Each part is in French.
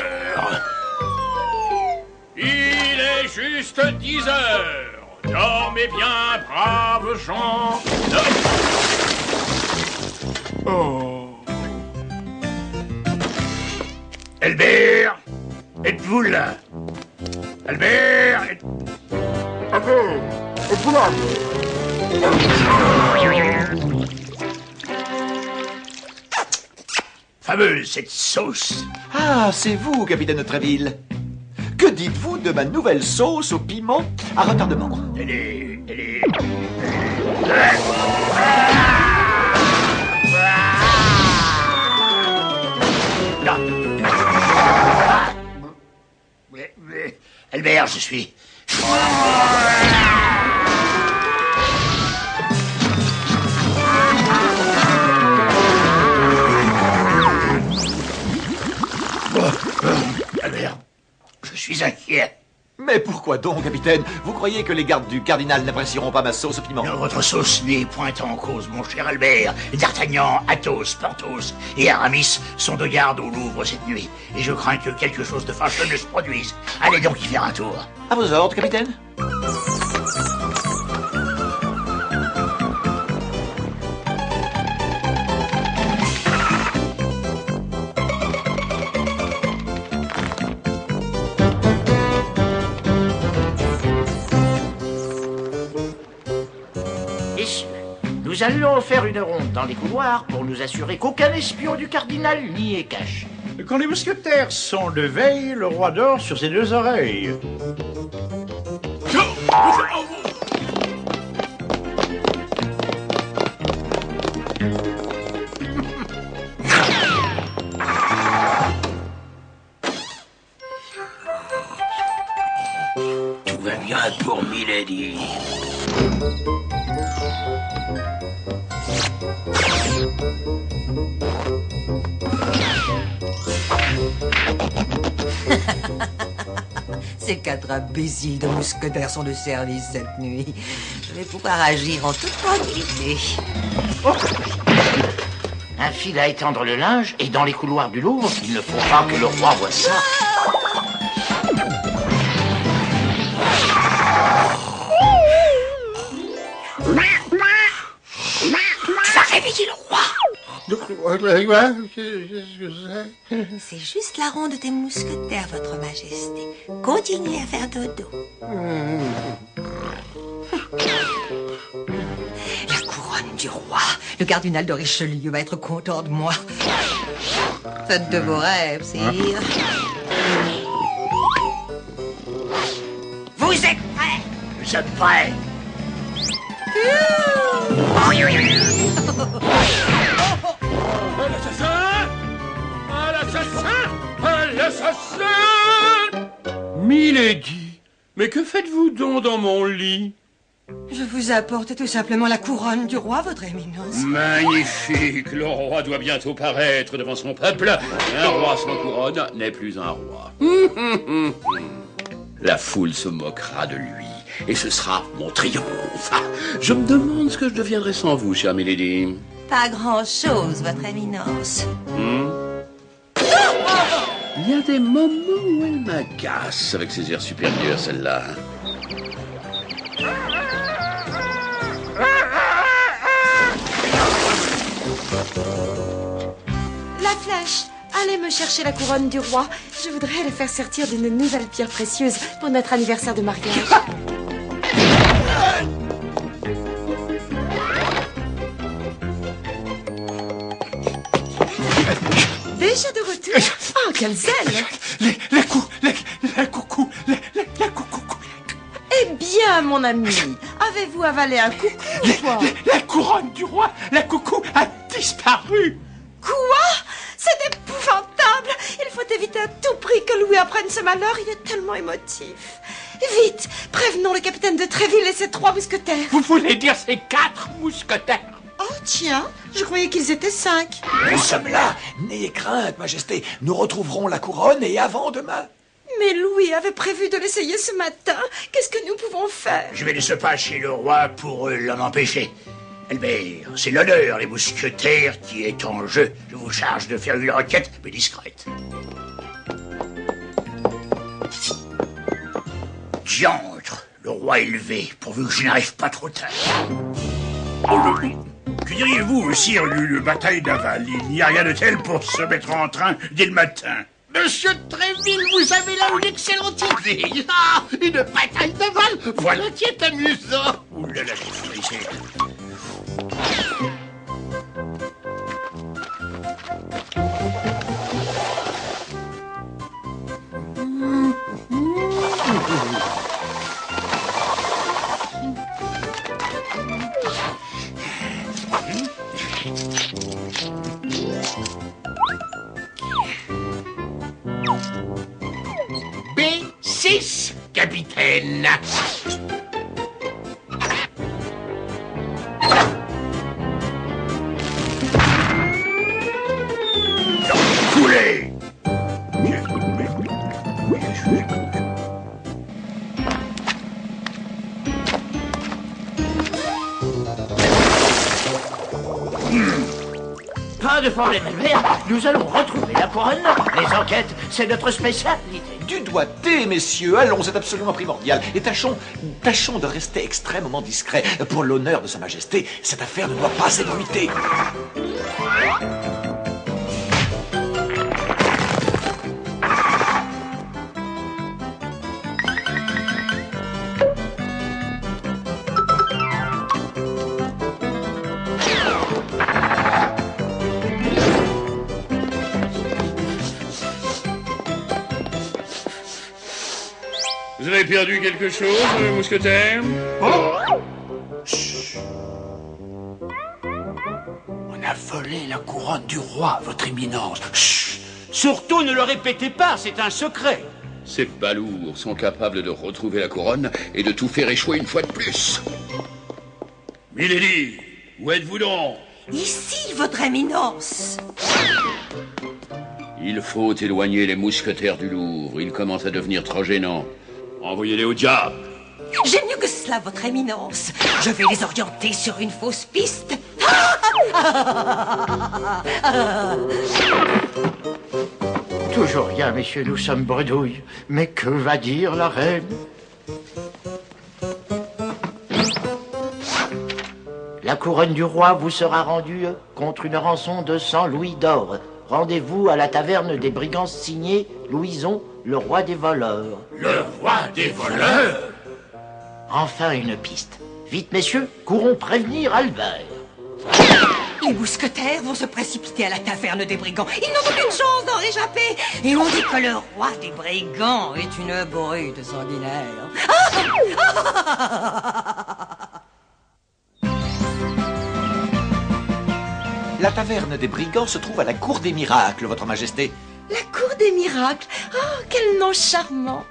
heures. Il est juste 10 heures. Dormez bien, braves gens. Oh. Albert, êtes-vous là? Albert, êtes-vous là? Fameuse cette sauce. Ah, c'est vous, capitaine de Tréville. Que dites-vous de ma nouvelle sauce au piment à retardement? Elle est... Albert, je suis... Albert, je suis inquiet. Mais pourquoi donc, capitaine? Vous croyez que les gardes du cardinal n'apprécieront pas ma sauce au piment? Non, votre sauce n'est point en cause, mon cher Albert. D'Artagnan, Athos, Porthos et Aramis sont de garde au Louvre cette nuit. Et je crains que quelque chose de fâcheux ne se produise. Allez donc y faire un tour. À vos ordres, capitaine. Nous allions faire une ronde dans les couloirs pour nous assurer qu'aucun espion du cardinal n'y est caché. Quand les mousquetaires sont de veille, le roi dort sur ses deux oreilles. Tout va bien pour Milady. Ces 4 imbéciles de mousquetaires sont de service cette nuit. Je vais pouvoir agir en toute tranquillité. Oh. Un fil à étendre le linge et dans les couloirs du Louvre, il ne faut pas que le roi voie ça. Ça a réveillé le roi. C'est juste la ronde des mousquetaires, votre majesté. Continuez à faire dodo. La couronne du roi. Le cardinal de Richelieu va être content de moi. Faites de vos rêves, sire. Vous êtes prêts? Nous sommes prêts. L'assassin! Milady, mais que faites-vous donc dans mon lit? Je vous apporte tout simplement la couronne du roi, votre éminence. Magnifique! Le roi doit bientôt paraître devant son peuple. Un roi sans couronne n'est plus un roi. La foule se moquera de lui, et ce sera mon triomphe. Je me demande ce que je deviendrai sans vous, chère Milady. Pas grand-chose, votre éminence. Il y a des moments où elle m'agace avec ses airs supérieurs, celle-là. La Flèche, allez me chercher la couronne du roi. Je voudrais le faire sortir d'une nouvelle pierre précieuse pour notre anniversaire de mariage. Déjà de retour? Oh, quel zèle! La coucou. Eh bien, mon ami, avez-vous avalé un coucou ou quoi? La couronne du roi, la coucou a disparu. Quoi? C'est épouvantable! Il faut éviter à tout prix que Louis apprenne ce malheur, il est tellement émotif. Vite, prévenons le capitaine de Tréville et ses 3 mousquetaires. Vous voulez dire ces 4 mousquetaires? Oh tiens, je croyais qu'ils étaient 5. Nous sommes là. N'ayez crainte, majesté. Nous retrouverons la couronne et avant demain. Mais Louis avait prévu de l'essayer ce matin. Qu'est-ce que nous pouvons faire? Je vais de ce pas chez le roi pour l'en empêcher. Albert, c'est l'honneur, les mousquetaires, qui est en jeu. Je vous charge de faire une requête, mais discrète. Diantre, le roi est levé, pourvu que je n'arrive pas trop tard. Que diriez-vous, sire, d'une bataille d'aval? Il n'y a rien de tel pour se mettre en train dès le matin. Monsieur Tréville, vous avez là une excellente idée. Ah, une bataille d'aval, voilà qui est amusant. Ouh là là, j'ai frissé. B6, capitaine. Coulez! Pas de problème, Albert. Nous allons retrouver la couronne. Les enquêtes, c'est notre spécialité. Du doigté, messieurs. Allons, c'est absolument primordial. Et tâchons de rester extrêmement discrets. Pour l'honneur de Sa Majesté, cette affaire ne doit pas s'ébruiter. Vous avez perdu quelque chose, mousquetaire? On a volé la couronne du roi, votre éminence. Chut! Surtout ne le répétez pas, c'est un secret. Ces balourds sont capables de retrouver la couronne et de tout faire échouer une fois de plus. Milady, où êtes-vous donc? Ici, votre éminence. Il faut éloigner les mousquetaires du Louvre. Ils commencent à devenir trop gênants. Envoyez-les au diable. J'ai mieux que cela, votre éminence. Je vais les orienter sur une fausse piste. Toujours rien, messieurs, nous sommes bredouilles. Mais que va dire la reine? La couronne du roi vous sera rendue contre une rançon de 100 louis d'or. Rendez-vous à la taverne des brigands signés Louison, le roi des voleurs. Le roi des voleurs? Enfin une piste. Vite, messieurs, courons prévenir Albert. Les mousquetaires vont se précipiter à la taverne des brigands. Ils n'ont aucune chance d'en réchapper. Et on dit que le roi des brigands est une brute sanguinaire. La taverne des brigands se trouve à la Cour des Miracles, votre Majesté. La cour des miracles. Oh, quel nom charmant.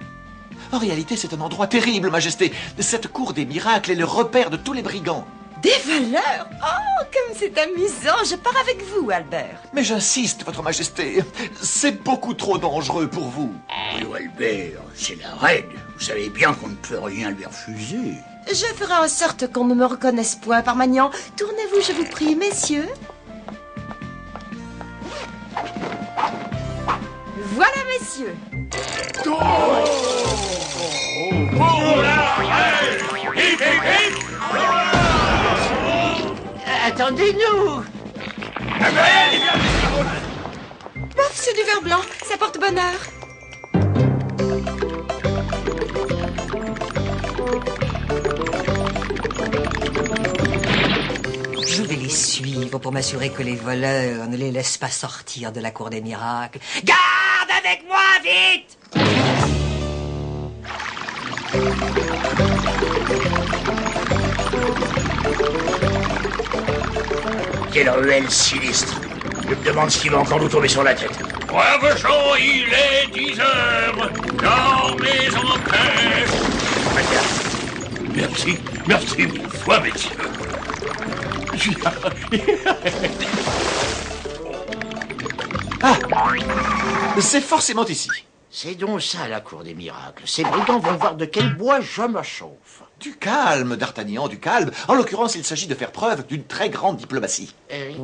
En réalité, c'est un endroit terrible, Majesté. Cette Cour des Miracles est le repère de tous les brigands. Des voleurs. Oh, comme c'est amusant. Je pars avec vous, Albert. Mais j'insiste, votre Majesté, c'est beaucoup trop dangereux pour vous. Oh, Albert, c'est la reine. Vous savez bien qu'on ne peut rien lui refuser. Je ferai en sorte qu'on ne me reconnaisse point par Magnan. Tournez-vous, je vous prie, messieurs. Voilà, messieurs. Attendez-nous! Bof, c'est du verre blanc. Ça porte bonheur. Je vais les suivre pour m'assurer que les voleurs ne les laissent pas sortir de la cour des miracles. Garde avec moi, vite! Quelle ruelle sinistre. Je me demande ce qui va encore nous tomber sur la tête. Bravo, il est 10 heures. Dormez en paix. Merci mille fois, messieurs. Ah, c'est forcément ici. C'est donc ça, la cour des miracles. Ces brigands vont voir de quel bois je me chauffe. Du calme, D'Artagnan, du calme. En l'occurrence, il s'agit de faire preuve d'une très grande diplomatie. Oui.